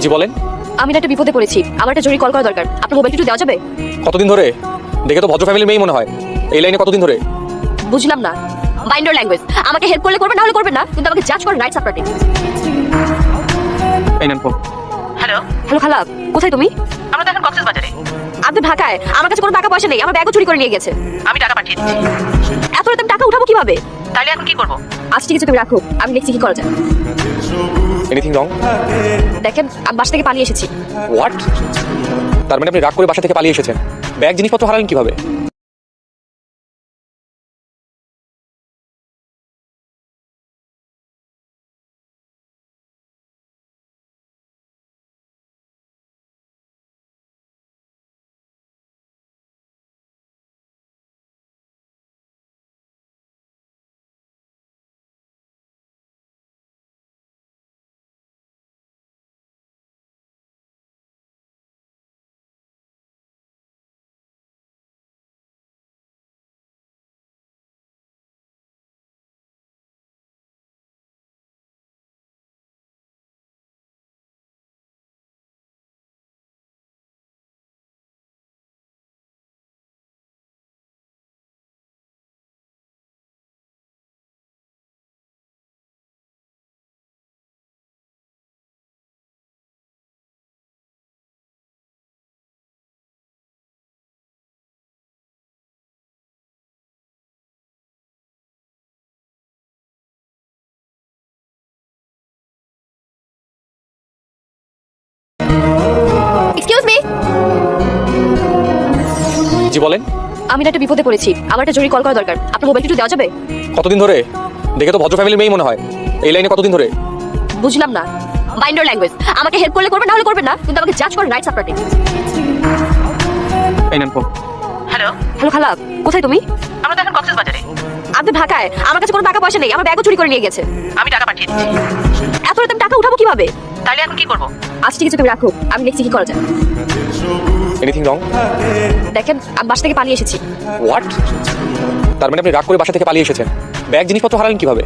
জি বলেন। আমি না একটা বিপদে পড়েছি, আমার একটা জরুরি কল করা দরকার। আপনার মোবাইলটা একটু দেওয়া যাবে? কতদিন ধরে? দেখে তো ভদ্র ফ্যামিলির মেয়েই মনে হয়। এই লাইনে কতদিন ধরে? বুঝলাম না। Binder language. আমাকে হেল্প করলে করবেন, না হলে করবেন না, কিন্তু আমাকে জাজ করার রাইটস আপনার নেই। এই নেন ফোন। হ্যালো হ্যালো খালা, কোথায় তুমি? আমরা তো এখন কক্সবাজারে। আপনি ঢাকায়? আমার কাছে কোনো টাকা পয়সা নেই, আমার ব্যাগও চুরি করে নিয়ে গেছে। আমি টাকা পাঠিয়ে দিচ্ছি। এত রাতে আমি টাকা উঠাবো কিভাবে? তাইলে এখন কি করব? আচ্ছা ঠিক আছে, তুমি রাখো, আমি দেখছি কি করা যায়। Anything wrong? দেখেন, আমি বাসা থেকে পালিয়ে এসেছি। হোয়াট? তার মানে আপনি রাগ করে বাসা থেকে পালিয়ে এসেছেন? ব্যাগ জিনিসপত্র হারালেন কিভাবে? Excuse me. জি বলেন। আমি না একটা বিপদে পড়েছি, আমার একটা জরুরি কল করা দরকার। আপনার মোবাইলটা একটু দেওয়া যাবে? কতদিন ধরে? দেখে তো ভদ্র ফ্যামিলির মেয়েই মনে হয়। এই লাইনে কতদিন ধরে? বুঝলাম না। Binder language. আমাকে হেল্প করলে করবেন, না হলে করবেন না, কিন্তু আমাকে জাজ করার রাইটস আপনার নেই। এই নেন ফোন। হ্যালো হ্যালো খালা, কোথায় তুমি? আমরা তো এখন কক্সবাজারে। আপনি ঢাকায়? আমার কাছে কোনো টাকা পয়সা নেই, আমার ব্যাগও চুরি করে নিয়ে গেছে। আমি টাকা পাঠিয়ে দিচ্ছি। এত রাতে আমি টাকা উঠাবো কিভাবে? তাইলে এখন কি করব? আচ্ছা ঠিক আছে, তুমি রাখো, আমি দেখছি কি করা যায়। Anything wrong? দেখেন, আমি বাসা থেকে পালিয়ে এসেছি। হোয়াট? তার মানে আপনি রাগ করে বাসা থেকে পালিয়ে এসেছেন? ব্যাগ জিনিসপত্র হারালেন কিভাবে?